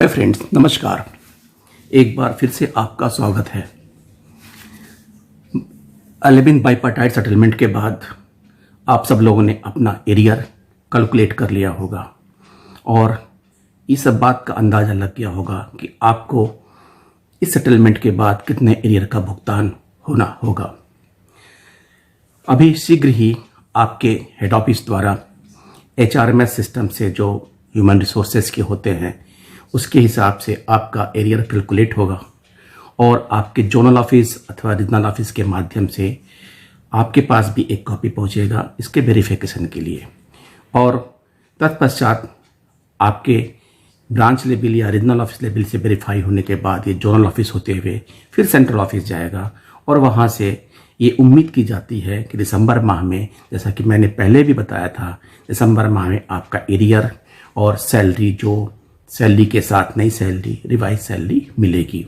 Hi friends, नमस्कार। एक बार फिर से आपका स्वागत है। 11 बाईपार्टाइट सेटलमेंट के बाद आप सब लोगों ने अपना एरियर कैलकुलेट कर लिया होगा और इस बात का अंदाज़ा लग गया होगा कि आपको इस सेटलमेंट के बाद कितने एरियर का भुगतान होना होगा। अभी शीघ्र ही आपके हेड ऑफिस द्वारा HRMS सिस्टम से जो ह्यूमन रिसोर्सेज के होते हैं उसके हिसाब से आपका एरियर कैलकुलेट होगा और आपके जोनल ऑफिस अथवा रीजनल ऑफिस के माध्यम से आपके पास भी एक कॉपी पहुंचेगा इसके वेरिफिकेशन के लिए। और तत्पश्चात आपके ब्रांच लेवल या रीजनल ऑफिस लेवल से वेरीफाई होने के बाद ये जोनल ऑफिस होते हुए फिर सेंट्रल ऑफिस जाएगा और वहाँ से ये उम्मीद की जाती है कि दिसंबर माह में, जैसा कि मैंने पहले भी बताया था, दिसंबर माह में आपका एरियर और सैलरी, जो सैलरी के साथ नई सैलरी, रिवाइज सैलरी मिलेगी।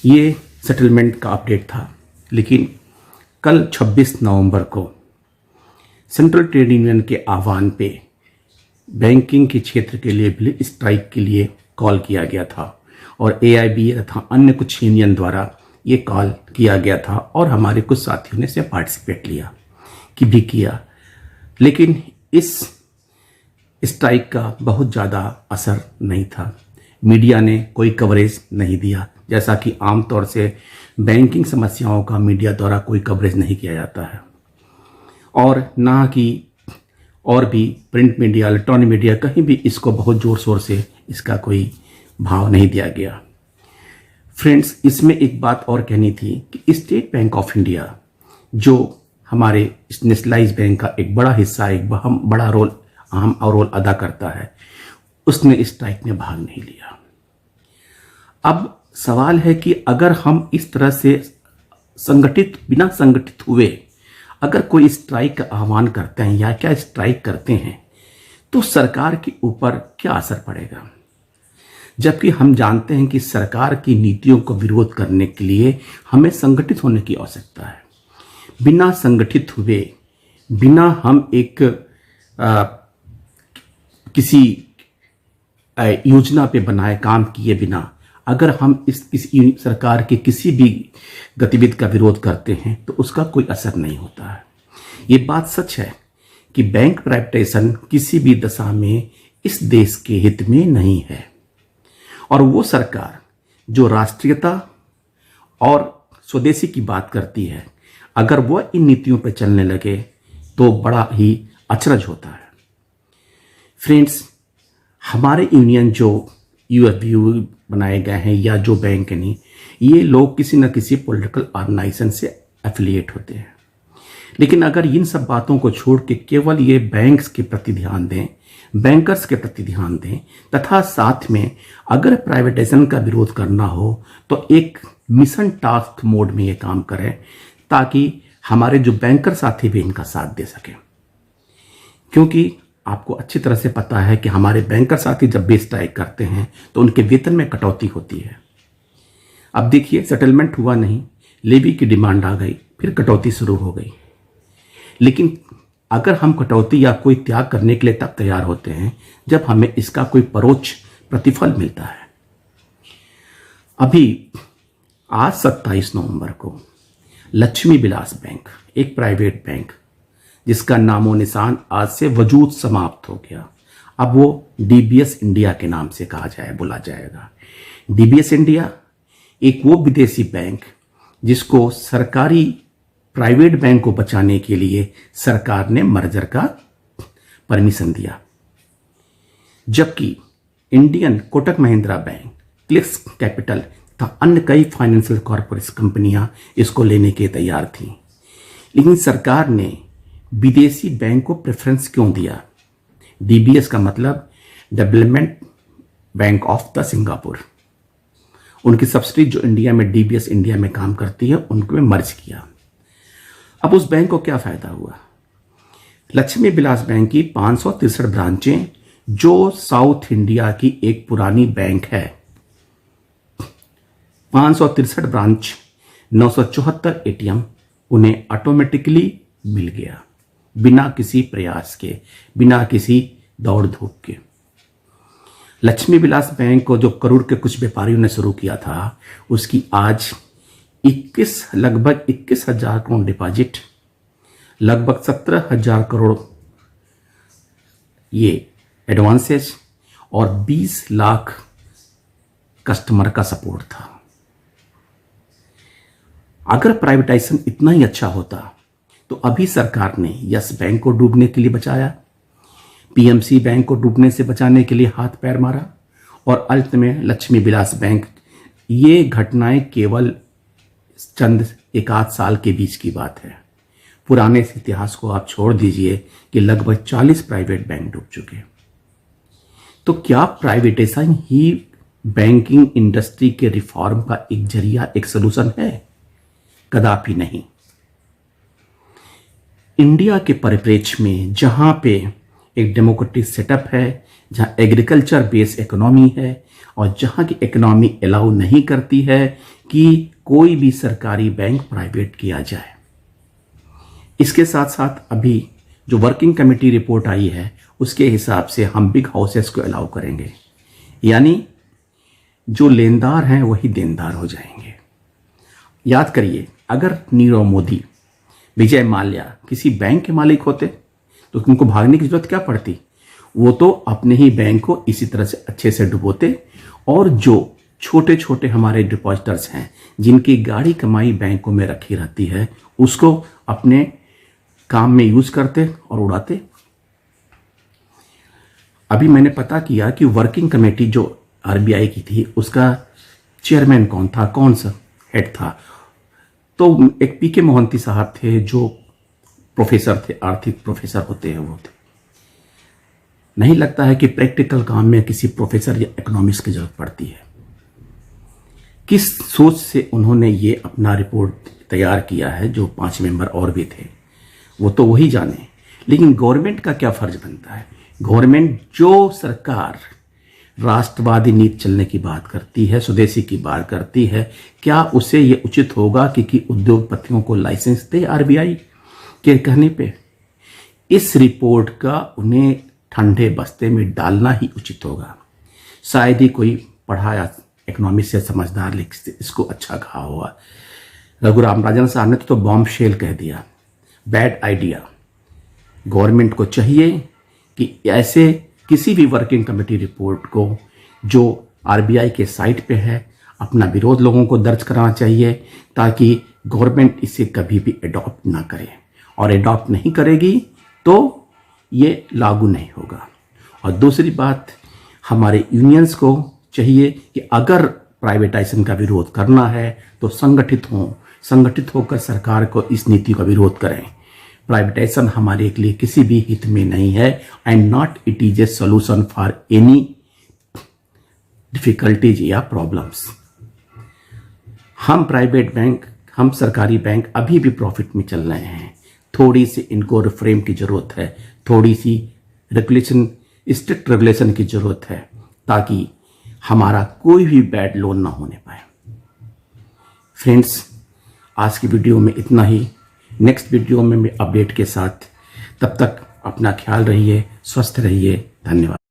ये सेटलमेंट का अपडेट था। लेकिन कल 26 नवंबर को सेंट्रल ट्रेड यूनियन के आह्वान पे बैंकिंग के क्षेत्र के लिए भी स्ट्राइक के लिए कॉल किया गया था और AIB तथा अन्य कुछ यूनियन द्वारा ये कॉल किया गया था और हमारे कुछ साथियों ने इसमें पार्टिसिपेट किया। लेकिन इस स्ट्राइक का बहुत ज़्यादा असर नहीं था। मीडिया ने कोई कवरेज नहीं दिया, जैसा कि आमतौर से बैंकिंग समस्याओं का मीडिया द्वारा कोई कवरेज नहीं किया जाता है और ना कि और भी प्रिंट मीडिया, इलेक्ट्रॉनिक मीडिया, कहीं भी इसको बहुत ज़ोर शोर से इसका कोई भाव नहीं दिया गया। फ्रेंड्स, इसमें एक बात और कहनी थी कि स्टेट बैंक ऑफ इंडिया जो हमारे नेशनलाइज बैंक का एक बड़ा हिस्सा, एक बड़ा अहम रोल अदा करता है, उसने इस स्ट्राइक में भाग नहीं लिया। अब सवाल है कि अगर हम इस तरह से बिना संगठित हुए अगर कोई स्ट्राइक का आह्वान करते हैं या क्या स्ट्राइक करते हैं तो सरकार के ऊपर क्या असर पड़ेगा, जबकि हम जानते हैं कि सरकार की नीतियों को विरोध करने के लिए हमें संगठित होने की आवश्यकता है। बिना संगठित हुए, बिना हम एक किसी योजना पे बनाए काम किए बिना अगर हम इस सरकार के किसी भी गतिविधि का विरोध करते हैं तो उसका कोई असर नहीं होता है। ये बात सच है कि बैंक प्राइवेटाइजेशन किसी भी दशा में इस देश के हित में नहीं है और वो सरकार जो राष्ट्रीयता और स्वदेशी की बात करती है, अगर वह इन नीतियों पर चलने लगे तो बड़ा ही अचरज होता है। फ्रेंड्स, हमारे यूनियन जो UFU बनाए गए हैं या जो बैंक नहीं, ये लोग किसी न किसी पॉलिटिकल ऑर्गेनाइजेशन से एफिलिएट होते हैं। लेकिन अगर इन सब बातों को छोड़ के केवल ये बैंक्स के प्रति ध्यान दें, बैंकर्स के प्रति ध्यान दें तथा साथ में अगर प्राइवेटाइजेशन का विरोध करना हो तो एक मिशन टास्क मोड में ये काम करें ताकि हमारे जो बैंकर साथी भी इनका साथ दे सकें। क्योंकि आपको अच्छी तरह से पता है कि हमारे बैंकर साथी जब भी स्ट्राइक करते हैं तो उनके वेतन में कटौती होती है। अब देखिए, सेटलमेंट हुआ नहीं, लेवी की डिमांड आ गई, फिर कटौती शुरू हो गई। लेकिन अगर हम कटौती या कोई त्याग करने के लिए तब तैयार होते हैं जब हमें इसका कोई परोक्ष प्रतिफल मिलता है। अभी आज 27 नवंबर को लक्ष्मी विलास बैंक, एक प्राइवेट बैंक जिसका नामो निशान आज से वजूद समाप्त हो गया, अब वो DBS इंडिया के नाम से बुला जाएगा। DBS इंडिया एक वो विदेशी बैंक जिसको सरकारी प्राइवेट बैंक को बचाने के लिए सरकार ने मर्जर का परमिशन दिया, जबकि Indian Kotak Mahindra bank, clicks capital तथा अन्य कई फाइनेंशियल कॉर्पोरेट कंपनियां इसको लेने के तैयार थीं। लेकिन सरकार ने विदेशी बैंक को प्रेफरेंस क्यों दिया? DBS का मतलब development bank of the Singapore, उनकी सब्सिडी जो इंडिया में DBS इंडिया में काम करती है उनको मर्ज किया। अब उस बैंक को क्या फायदा हुआ? लक्ष्मी विलास बैंक की 563 ब्रांचें जो साउथ इंडिया की एक पुरानी बैंक है, 563 ब्रांच, 974 ATM उन्हें ऑटोमेटिकली मिल गया, बिना किसी प्रयास के, बिना किसी दौड़ धूप के। लक्ष्मी विलास बैंक को जो करूर के कुछ व्यापारियों ने शुरू किया था, उसकी आज लगभग 21,000 करोड़ डिपॉजिट, लगभग 17,000 करोड़ ये एडवांसेज और 20 लाख कस्टमर का सपोर्ट था। अगर प्राइवेटाइजेशन इतना ही अच्छा होता तो अभी सरकार ने यस बैंक को डूबने के लिए बचाया, पीएमसी बैंक को डूबने से बचाने के लिए हाथ पैर मारा, और अंत में लक्ष्मी विलास बैंक। ये घटनाएं केवल चंद एक आध साल के बीच की बात है। पुराने इतिहास को आप छोड़ दीजिए कि लगभग 40 प्राइवेट बैंक डूब चुके। तो क्या प्राइवेटाइजेशन ही बैंकिंग इंडस्ट्री के रिफॉर्म का एक जरिया, एक सोल्यूशन है? कदापि नहीं। इंडिया के परिप्रेक्ष्य में जहां पे एक डेमोक्रेटिक सेटअप है, जहां एग्रीकल्चर बेस्ड इकोनॉमी है और जहां की इकोनॉमी अलाउ नहीं करती है कि कोई भी सरकारी बैंक प्राइवेट किया जाए। इसके साथ साथ अभी जो वर्किंग कमेटी रिपोर्ट आई है उसके हिसाब से हम बिग हाउसेस को अलाउ करेंगे, यानी जो लेनदार हैं वही देनदार हो जाएंगे। याद करिए, अगर नीरव मोदी, विजय माल्या किसी बैंक के मालिक होते तो उनको भागने की जरूरत क्या पड़ती? वो तो अपने ही बैंक को इसी तरह से अच्छे से डुबोते, और जो छोटे छोटे हमारे डिपॉजिटर्स हैं जिनकी गाड़ी कमाई बैंकों में रखी रहती है, उसको अपने काम में यूज करते और उड़ाते। अभी मैंने पता किया कि वर्किंग कमेटी जो आरबीआई की थी उसका चेयरमैन कौन था, कौन सा हेड था? तो एक पीके मोहंती साहब थे जो प्रोफेसर थे, आर्थिक प्रोफेसर होते हैं वो थे। नहीं लगता है कि प्रैक्टिकल काम में किसी प्रोफेसर या इकोनॉमिस्ट की जरूरत पड़ती है। किस सोच से उन्होंने ये अपना रिपोर्ट तैयार किया है, जो 5 मेंबर और भी थे वो तो वही जाने। लेकिन गवर्नमेंट का क्या फर्ज बनता है? गवर्नमेंट, जो सरकार राष्ट्रवादी नीति चलने की बात करती है, स्वदेशी की बात करती है, क्या उसे ये उचित होगा कि उद्योगपतियों को लाइसेंस दे आरबीआई के कहने पे? इस रिपोर्ट का उन्हें ठंडे बस्ते में डालना ही उचित होगा। शायद ही कोई पढ़ा इकोनॉमिक्स से समझदार इसको अच्छा कहा होगा। रघुराम राजन साहब ने तो बॉम्ब शेल कह दिया, बैड आइडिया। गवर्नमेंट को चाहिए कि ऐसे किसी भी वर्किंग कमेटी रिपोर्ट को जो आरबीआई के साइट पे है, अपना विरोध लोगों को दर्ज कराना चाहिए, ताकि गवर्नमेंट इसे कभी भी अडॉप्ट ना करे, और अडॉप्ट नहीं करेगी तो ये लागू नहीं होगा। और दूसरी बात, हमारे यूनियंस को चाहिए कि अगर प्राइवेटाइजेशन का विरोध करना है तो संगठित होकर सरकार को इस नीति का विरोध करें। प्राइवेटाइजेशन हमारे लिए किसी भी हित में नहीं है, and not it is a solution for any difficulties या प्रॉब्लम्स। हम प्राइवेट बैंक, हम सरकारी बैंक अभी भी प्रॉफिट में चल रहे हैं। थोड़ी सी इनको रिफ्रेम की जरूरत है, थोड़ी सी रेगुलेशन, स्ट्रिक्ट रेगुलेशन की जरूरत है, ताकि हमारा कोई भी बैड लोन ना होने पाए। फ्रेंड्स, आज की वीडियो में इतना ही। नेक्स्ट वीडियो में मैं अपडेट के साथ, तब तक अपना ख्याल रहिए, स्वस्थ रहिए। धन्यवाद।